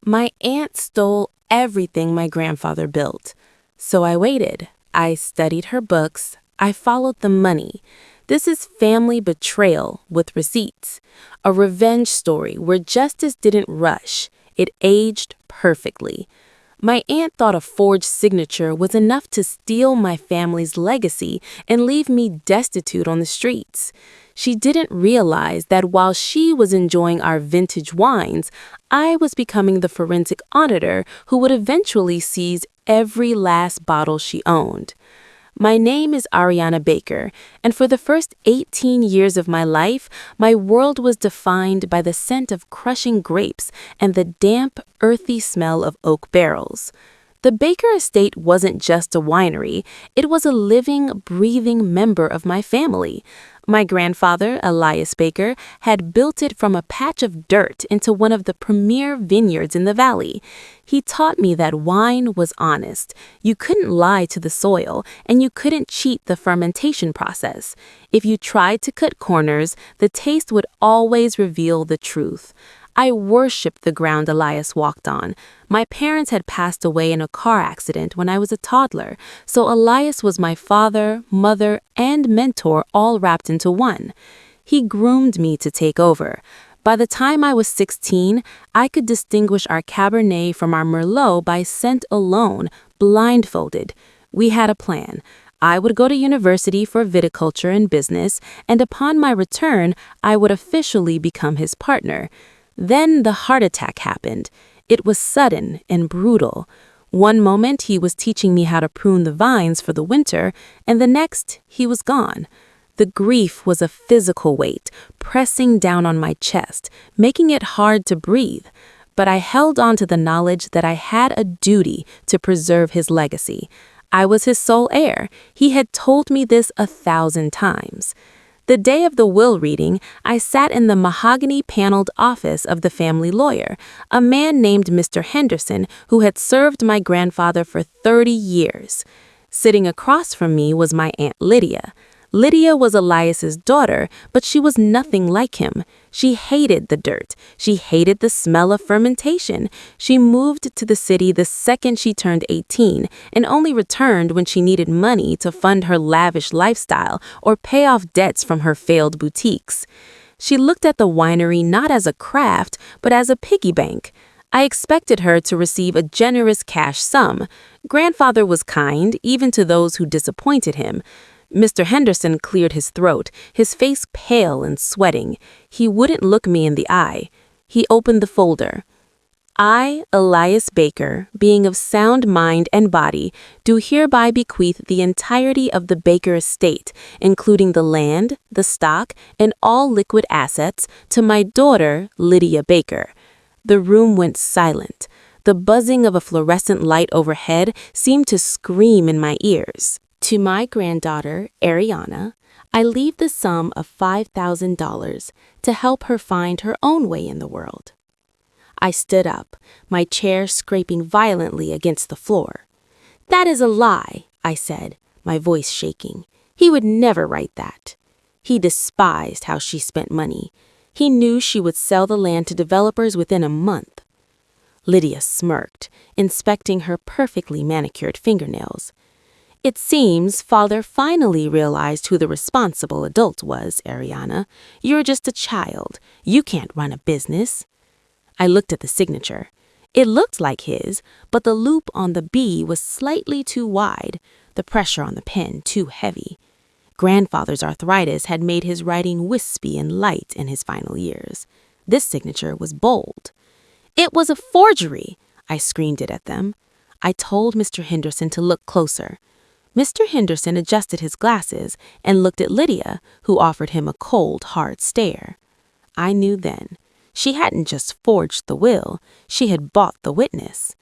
My aunt stole everything my grandfather built. So I waited. I studied her books. I followed the money. This is family betrayal with receipts. A revenge story where justice didn't rush. It aged perfectly. My aunt thought a forged signature was enough to steal my family's legacy and leave me destitute on the streets. She didn't realize that while she was enjoying our vintage wines, I was becoming the forensic auditor who would eventually seize every last bottle she owned. My name is Arianna Baker, and for the first 18 years of my life, my world was defined by the scent of crushing grapes and the damp, earthy smell of oak barrels. The Baker estate wasn't just a winery, it was a living, breathing member of my family. My grandfather, Elias Baker, had built it from a patch of dirt into one of the premier vineyards in the valley. He taught me that wine was honest. You couldn't lie to the soil, and you couldn't cheat the fermentation process. If you tried to cut corners, the taste would always reveal the truth. I worshipped the ground Elias walked on. My parents had passed away in a car accident when I was a toddler, so Elias was my father, mother, and mentor all wrapped into one. He groomed me to take over. By the time I was 16, I could distinguish our Cabernet from our Merlot by scent alone, blindfolded. We had a plan. I would go to university for viticulture and business, and upon my return, I would officially become his partner. Then the heart attack happened. It was sudden and brutal. One moment he was teaching me how to prune the vines for the winter, and the next he was gone. The grief was a physical weight, pressing down on my chest, making it hard to breathe. But I held on to the knowledge that I had a duty to preserve his legacy. I was his sole heir. He had told me this 1,000 times. The day of the will reading, I sat in the mahogany-paneled office of the family lawyer, a man named Mr. Henderson who had served my grandfather for 30 years. Sitting across from me was my Aunt Lydia. Lydia was Elias's daughter, but she was nothing like him. She hated the dirt. She hated the smell of fermentation. She moved to the city the second she turned 18 and only returned when she needed money to fund her lavish lifestyle or pay off debts from her failed boutiques. She looked at the winery not as a craft, but as a piggy bank. I expected her to receive a generous cash sum. Grandfather was kind, even to those who disappointed him. Mr. Henderson cleared his throat, his face pale and sweating. He wouldn't look me in the eye. He opened the folder. I, Elias Baker, being of sound mind and body, do hereby bequeath the entirety of the Baker estate, including the land, the stock, and all liquid assets, to my daughter, Lydia Baker. The room went silent. The buzzing of a fluorescent light overhead seemed to scream in my ears. To my granddaughter, Arianna, I leave the sum of $5,000 to help her find her own way in the world. I stood up, my chair scraping violently against the floor. That is a lie, I said, my voice shaking. He would never write that. He despised how she spent money. He knew she would sell the land to developers within a month. Lydia smirked, inspecting her perfectly manicured fingernails. It seems Father finally realized who the responsible adult was, Arianna. You're just a child. You can't run a business. I looked at the signature. It looked like his, but the loop on the B was slightly too wide, the pressure on the pen too heavy. Grandfather's arthritis had made his writing wispy and light in his final years. This signature was bold. It was a forgery! I screamed it at them. I told Mr. Henderson to look closer. Mr. Henderson adjusted his glasses and looked at Lydia, who offered him a cold, hard stare. I knew then. She hadn't just forged the will, she had bought the witness.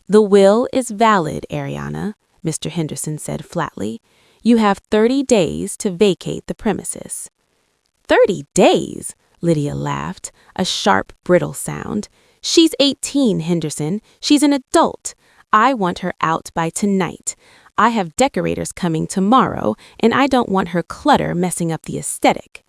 The will is valid, Arianna, Mr. Henderson said flatly. You have 30 days to vacate the premises. 30 days? Lydia laughed, a sharp, brittle sound. She's 18, Henderson. She's an adult. I want her out by tonight. I have decorators coming tomorrow, and I don't want her clutter messing up the aesthetic.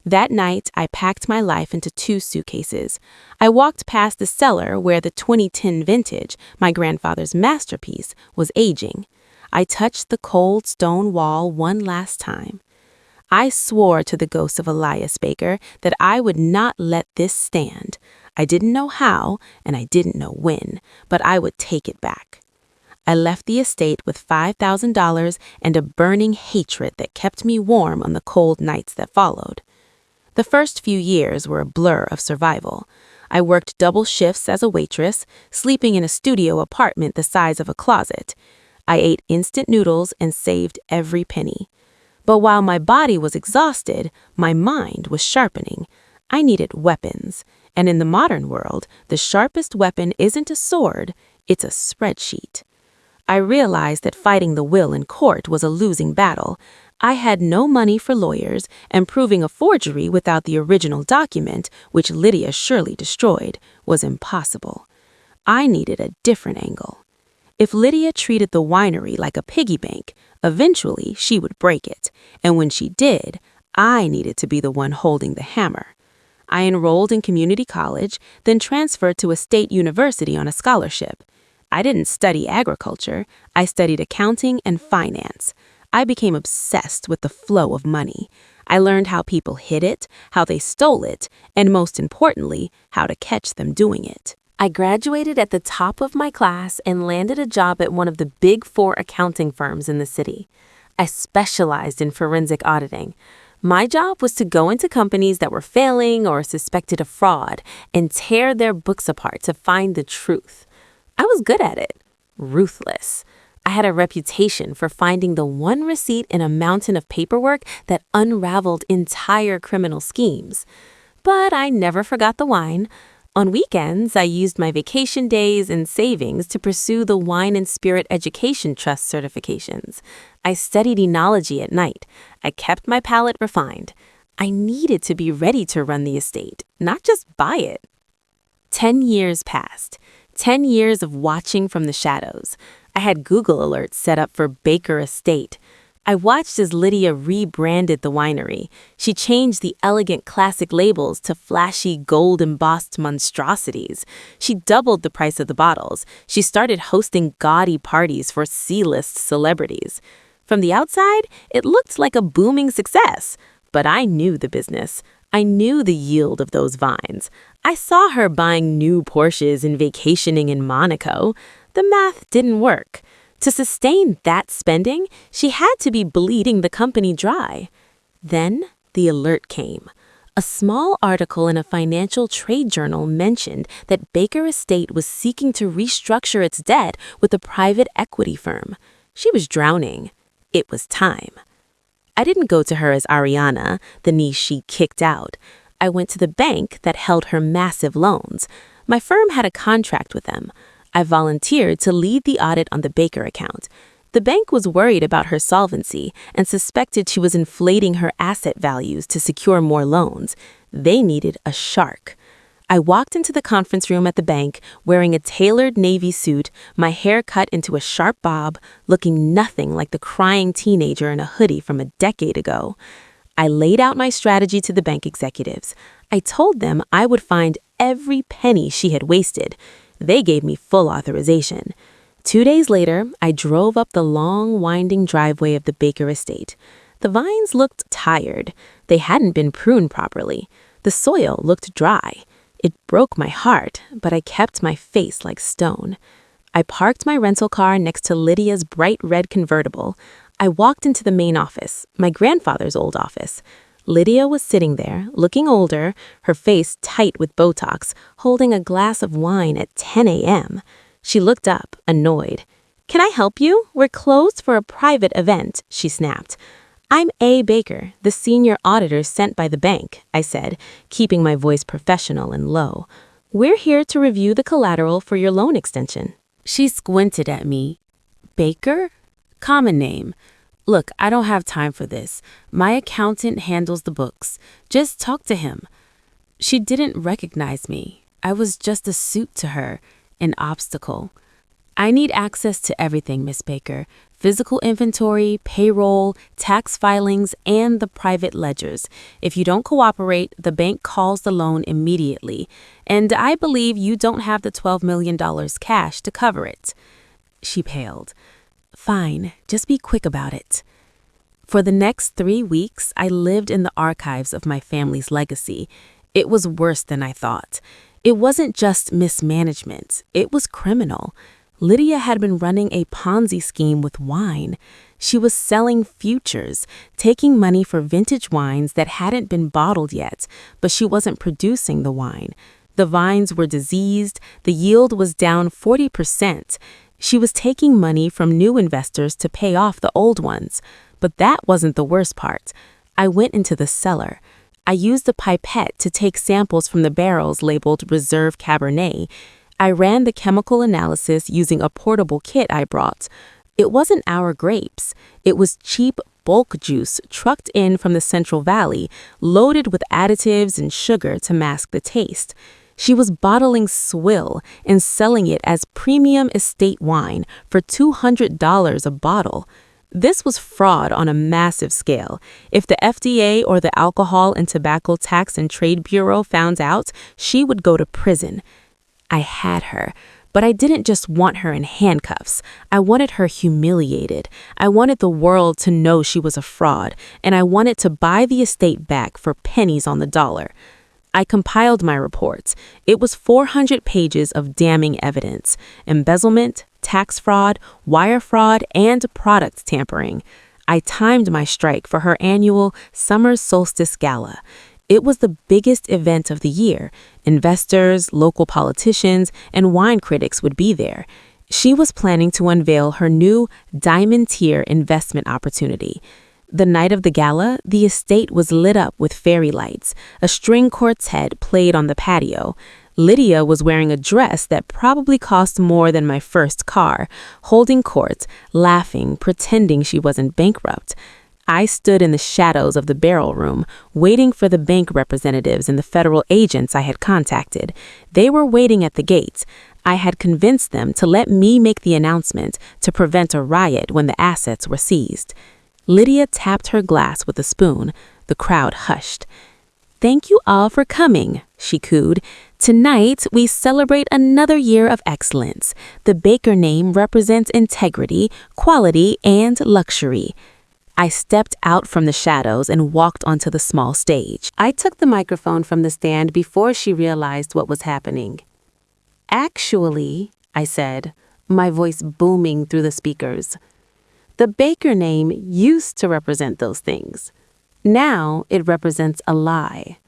That night, I packed my life into 2 suitcases. I walked past the cellar where the 2010 vintage, my grandfather's masterpiece, was aging. I touched the cold stone wall one last time. I swore to the ghost of Arianna Baker that I would not let this stand. I didn't know how, and I didn't know when, but I would take it back. I left the estate with $5,000 and a burning hatred that kept me warm on the cold nights that followed. The first few years were a blur of survival. I worked double shifts as a waitress, sleeping in a studio apartment the size of a closet. I ate instant noodles and saved every penny. But while my body was exhausted, my mind was sharpening. I needed weapons, and in the modern world, the sharpest weapon isn't a sword, it's a spreadsheet. I realized that fighting the will in court was a losing battle. I had no money for lawyers, and proving a forgery without the original document, which Lydia surely destroyed, was impossible. I needed a different angle. If Lydia treated the winery like a piggy bank, eventually she would break it, and when she did, I needed to be the one holding the hammer. I enrolled in community college, then transferred to a state university on a scholarship. I didn't study agriculture, I studied accounting and finance. I became obsessed with the flow of money. I learned how people hid it, how they stole it, and most importantly, how to catch them doing it. I graduated at the top of my class and landed a job at one of the big 4 accounting firms in the city. I specialized in forensic auditing. My job was to go into companies that were failing or suspected of fraud and tear their books apart to find the truth. I was good at it. Ruthless. I had a reputation for finding the one receipt in a mountain of paperwork that unraveled entire criminal schemes. But I never forgot the wine. On weekends, I used my vacation days and savings to pursue the Wine and Spirit Education Trust certifications. I studied enology at night. I kept my palate refined. I needed to be ready to run the estate, not just buy it. 10 years passed. 10 years of watching from the shadows. I had Google alerts set up for Baker Estate. I watched as Lydia rebranded the winery. She changed the elegant classic labels to flashy gold-embossed monstrosities. She doubled the price of the bottles. She started hosting gaudy parties for C-list celebrities. From the outside, it looked like a booming success. But I knew the business. I knew the yield of those vines. I saw her buying new Porsches and vacationing in Monaco. The math didn't work. To sustain that spending, she had to be bleeding the company dry. Then the alert came. A small article in a financial trade journal mentioned that Baker Estate was seeking to restructure its debt with a private equity firm. She was drowning. It was time. I didn't go to her as Arianna, the niece she kicked out. I went to the bank that held her massive loans. My firm had a contract with them. I volunteered to lead the audit on the Baker account. The bank was worried about her solvency and suspected she was inflating her asset values to secure more loans. They needed a shark. I walked into the conference room at the bank wearing a tailored navy suit, my hair cut into a sharp bob, looking nothing like the crying teenager in a hoodie from a decade ago. I laid out my strategy to the bank executives. I told them I would find every penny she had wasted. They gave me full authorization. 2 days later, I drove up the long, winding driveway of the Baker estate. The vines looked tired. They hadn't been pruned properly. The soil looked dry. It broke my heart, but I kept my face like stone. I parked my rental car next to Lydia's bright red convertible. I walked into the main office, my grandfather's old office. Lydia was sitting there, looking older, her face tight with Botox, holding a glass of wine at 10 a.m. She looked up, annoyed. "Can I help you? We're closed for a private event," she snapped. "I'm A. Baker, the senior auditor sent by the bank," I said, keeping my voice professional and low. "We're here to review the collateral for your loan extension." She squinted at me. "Baker? Common name. Look, I don't have time for this. My accountant handles the books. Just talk to him." She didn't recognize me. I was just a suit to her, an obstacle. I need access to everything, Miss Baker. Physical inventory, payroll, tax filings, and the private ledgers. If you don't cooperate, the bank calls the loan immediately. And I believe you don't have the $12 million cash to cover it. She paled. Fine, just be quick about it. For the next 3 weeks, I lived in the archives of my family's legacy. It was worse than I thought. It wasn't just mismanagement, it was criminal. Lydia had been running a Ponzi scheme with wine. She was selling futures, taking money for vintage wines that hadn't been bottled yet, but she wasn't producing the wine. The vines were diseased, the yield was down 40%. She was taking money from new investors to pay off the old ones. But that wasn't the worst part. I went into the cellar. I used a pipette to take samples from the barrels labeled Reserve Cabernet. I ran the chemical analysis using a portable kit I brought. It wasn't our grapes. It was cheap bulk juice trucked in from the Central Valley, loaded with additives and sugar to mask the taste. She was bottling swill and selling it as premium estate wine for $200 a bottle. This was fraud on a massive scale. If the FDA or the Alcohol and Tobacco Tax and Trade Bureau found out, she would go to prison. I had her, but I didn't just want her in handcuffs. I wanted her humiliated. I wanted the world to know she was a fraud, and I wanted to buy the estate back for pennies on the dollar. I compiled my reports. It was 400 pages of damning evidence: embezzlement, tax fraud, wire fraud, and product tampering. I timed my strike for her annual Summer Solstice Gala. It was the biggest event of the year. Investors, local politicians, and wine critics would be there. She was planning to unveil her new diamond-tier investment opportunity. The night of the gala, the estate was lit up with fairy lights. A string quartet played on the patio. Lydia was wearing a dress that probably cost more than my first car, holding court, laughing, pretending she wasn't bankrupt. I stood in the shadows of the barrel room, waiting for the bank representatives and the federal agents I had contacted. They were waiting at the gates. I had convinced them to let me make the announcement to prevent a riot when the assets were seized. Lydia tapped her glass with a spoon. The crowd hushed. "Thank you all for coming," she cooed. "Tonight, we celebrate another year of excellence. The Baker name represents integrity, quality, and luxury." I stepped out from the shadows and walked onto the small stage. I took the microphone from the stand before she realized what was happening. "Actually," I said, my voice booming through the speakers, "the Baker name used to represent those things. Now it represents a lie."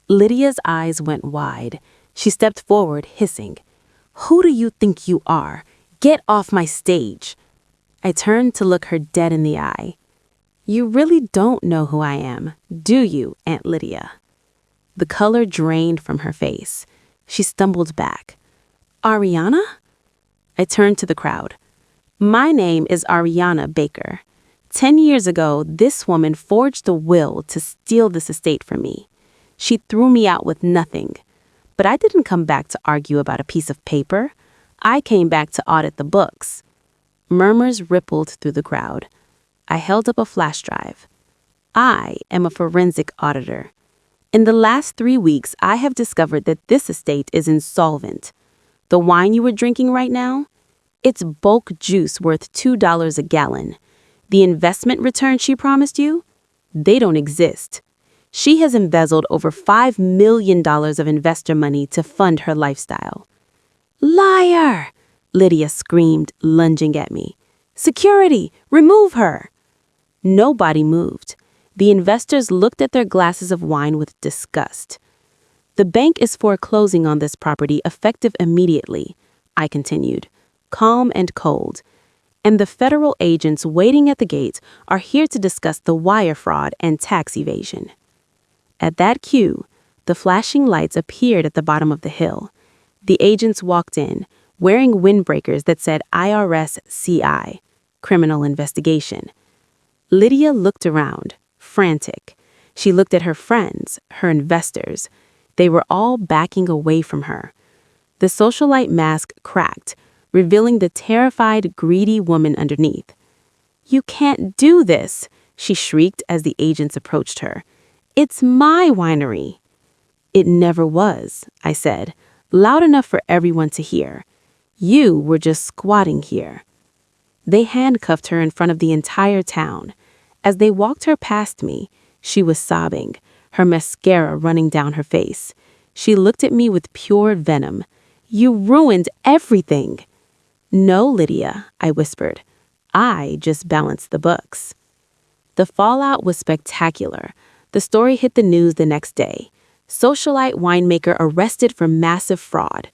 Lydia's eyes went wide. She stepped forward, hissing, "Who do you think you are? Get off my stage." I turned to look her dead in the eye. "You really don't know who I am, do you, Aunt Lydia?" The color drained from her face. She stumbled back. "Arianna?" I turned to the crowd. "My name is Arianna Baker. 10 years ago, this woman forged a will to steal this estate from me. She threw me out with nothing. But I didn't come back to argue about a piece of paper. I came back to audit the books." Murmurs rippled through the crowd. I held up a flash drive. "I am a forensic auditor. In the last 3 weeks, I have discovered that this estate is insolvent. The wine you were drinking right now? It's bulk juice worth $2 a gallon. The investment return she promised you? They don't exist. She has embezzled over $5 million of investor money to fund her lifestyle." "Liar!" Lydia screamed, lunging at me. "Security! Remove her!" Nobody moved. The investors looked at their glasses of wine with disgust. "The bank is foreclosing on this property effective immediately," I continued, calm and cold. "And the federal agents waiting at the gate are here to discuss the wire fraud and tax evasion." At that cue, the flashing lights appeared at the bottom of the hill. The agents walked in, wearing windbreakers that said IRS CI, Criminal Investigation. Lydia looked around, frantic. She looked at her friends, her investors. They were all backing away from her. The socialite mask cracked. revealing the terrified, greedy woman underneath. "You can't do this," she shrieked as the agents approached her. "It's my winery." "It never was," I said, loud enough for everyone to hear. "You were just squatting here." They handcuffed her in front of the entire town. As they walked her past me, she was sobbing, her mascara running down her face. She looked at me with pure venom. "You ruined everything." "No, Lydia," I whispered. "I just balanced the books." The fallout was spectacular. The story hit the news the next day. Socialite winemaker arrested for massive fraud.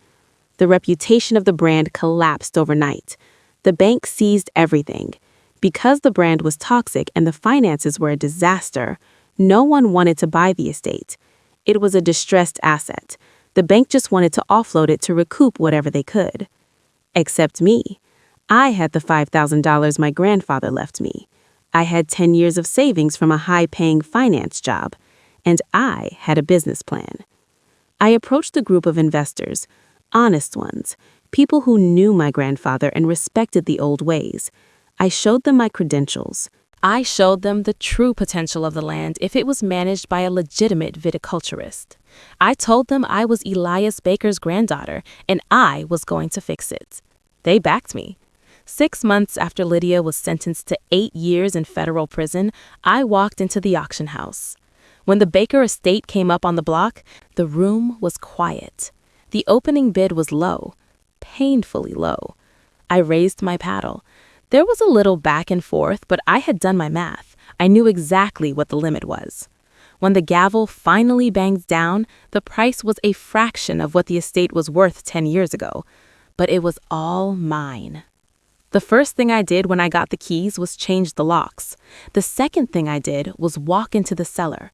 The reputation of the brand collapsed overnight. The bank seized everything. Because the brand was toxic and the finances were a disaster, no one wanted to buy the estate. It was a distressed asset. The bank just wanted to offload it to recoup whatever they could. Except me. I had the $5,000 my grandfather left me. I had 10 years of savings from a high-paying finance job. And I had a business plan. I approached the group of investors, honest ones, people who knew my grandfather and respected the old ways. I showed them my credentials. I showed them the true potential of the land if it was managed by a legitimate viticulturist. I told them I was Elias Baker's granddaughter and I was going to fix it. They backed me. 6 months after Lydia was sentenced to 8 years in federal prison, I walked into the auction house. When the Baker estate came up on the block, the room was quiet. The opening bid was low, painfully low. I raised my paddle. There was a little back and forth, but I had done my math. I knew exactly what the limit was. When the gavel finally banged down, the price was a fraction of what the estate was worth 10 years ago. But it was all mine. The first thing I did when I got the keys was change the locks. The second thing I did was walk into the cellar.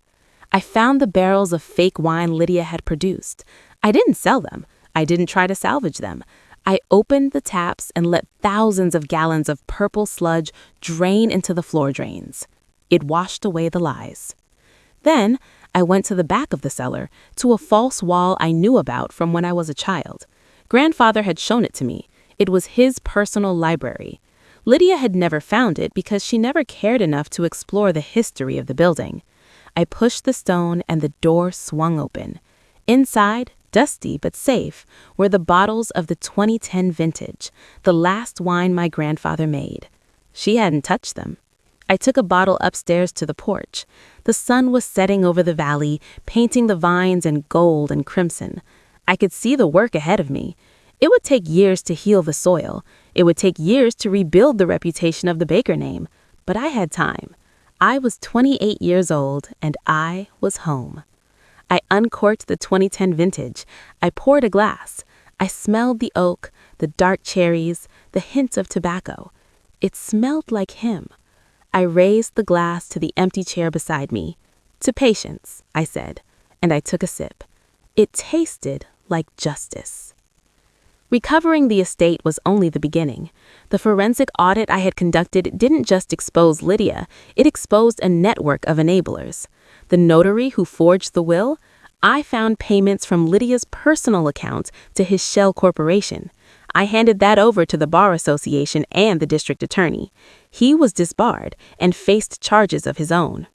I found the barrels of fake wine Lydia had produced. I didn't sell them. I didn't try to salvage them. I opened the taps and let thousands of gallons of purple sludge drain into the floor drains. It washed away the lies. Then I went to the back of the cellar, to a false wall I knew about from when I was a child. Grandfather had shown it to me. It was his personal library. Lydia had never found it because she never cared enough to explore the history of the building. I pushed the stone and the door swung open. Inside, dusty but safe, were the bottles of the 2010 vintage, the last wine my grandfather made. She hadn't touched them. I took a bottle upstairs to the porch. The sun was setting over the valley, painting the vines in gold and crimson. I could see the work ahead of me. It would take years to heal the soil. It would take years to rebuild the reputation of the Baker name. But I had time. I was 28 years old, and I was home. I uncorked the 2010 vintage. I poured a glass. I smelled the oak, the dark cherries, the hint of tobacco. It smelled like him. I raised the glass to the empty chair beside me. "To patience," I said, and I took a sip. It tasted like justice. Recovering the estate was only the beginning. The forensic audit I had conducted didn't just expose Lydia, it exposed a network of enablers. The notary who forged the will? I found payments from Lydia's personal account to his shell corporation. I handed that over to the Bar Association and the district attorney. He was disbarred and faced charges of his own.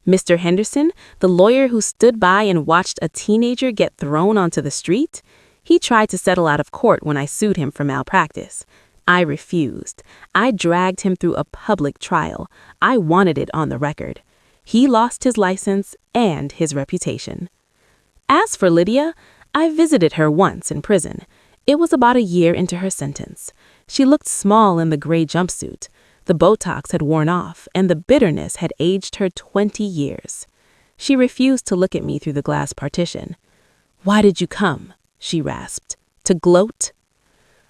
Mr. Henderson, the lawyer who stood by and watched a teenager get thrown onto the street, he tried to settle out of court when I sued him for malpractice. I refused. I dragged him through a public trial. I wanted it on the record. He lost his license and his reputation. As for Lydia, I visited her once in prison. It was about a year into her sentence. She looked small in the gray jumpsuit. The Botox had worn off, and the bitterness had aged her 20 years. She refused to look at me through the glass partition. "Why did you come?" she rasped. "To gloat?"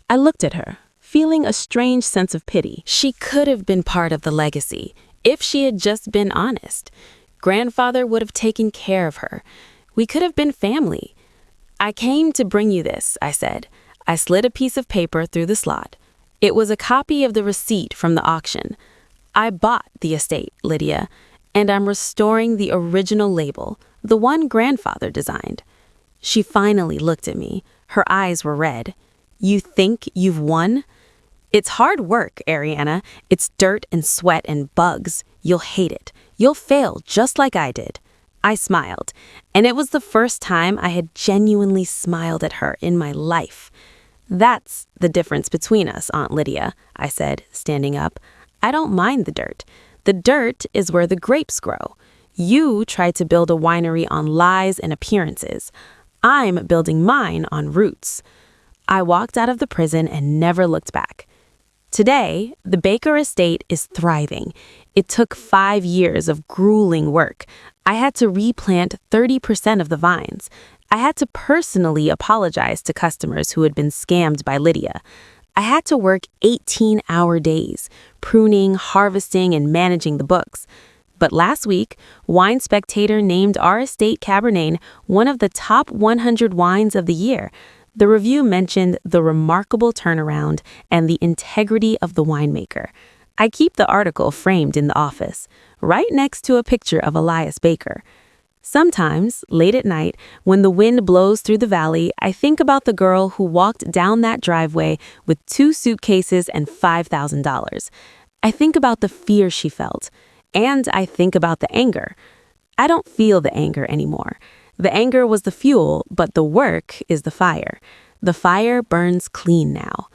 I looked at her, feeling a strange sense of pity. She could have been part of the legacy, if she had just been honest. Grandfather would have taken care of her. We could have been family. "I came to bring you this," I said. I slid a piece of paper through the slot. It was a copy of the receipt from the auction. "I bought the estate, Lydia, and I'm restoring the original label, the one grandfather designed." She finally looked at me. Her eyes were red. You think you've won? It's hard work, Arianna. It's dirt and sweat and bugs. You'll hate it. You'll fail just like I did. I smiled, and it was the first time I had genuinely smiled at her in my life. That's the difference between us, Aunt Lydia, I said, standing up. I don't mind the dirt. The dirt is where the grapes grow. You tried to build a winery on lies and appearances. I'm building mine on roots. I walked out of the prison and never looked back. Today, the Baker estate is thriving. It took 5 years of grueling work. I had to replant 30% of the vines. I had to personally apologize to customers who had been scammed by Lydia. I had to work 18-hour days, pruning, harvesting, and managing the books. But last week, Wine Spectator named our estate Cabernet one of the top 100 wines of the year. The review mentioned the remarkable turnaround and the integrity of the winemaker. I keep the article framed in the office, right next to a picture of Arianna Baker. Sometimes, late at night, when the wind blows through the valley, I think about the girl who walked down that driveway with 2 suitcases and $5,000. I think about the fear she felt, and I think about the anger. I don't feel the anger anymore. The anger was the fuel, but the work is the fire. The fire burns clean now.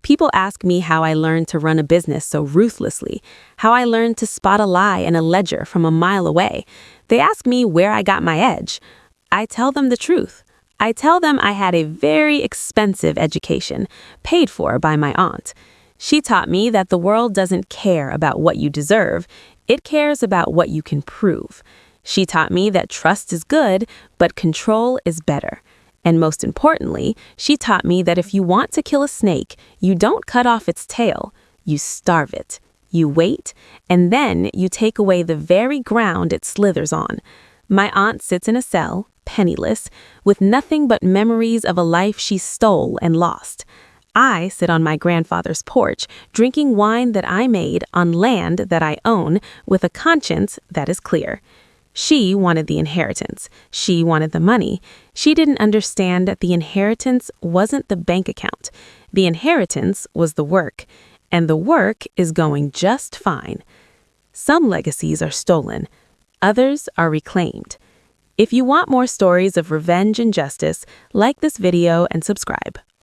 People ask me how I learned to run a business so ruthlessly, how I learned to spot a lie in a ledger from a mile away. They ask me where I got my edge. I tell them the truth. I tell them I had a very expensive education, paid for by my aunt. She taught me that the world doesn't care about what you deserve. It cares about what you can prove. She taught me that trust is good, but control is better. And most importantly, she taught me that if you want to kill a snake, you don't cut off its tail, you starve it. You wait, and then you take away the very ground it slithers on. My aunt sits in a cell, penniless, with nothing but memories of a life she stole and lost. I sit on my grandfather's porch, drinking wine that I made on land that I own, with a conscience that is clear. She wanted the inheritance. She wanted the money. She didn't understand that the inheritance wasn't the bank account. The inheritance was the work, and the work is going just fine. Some legacies are stolen. Others are reclaimed. If you want more stories of revenge and justice, like this video and subscribe.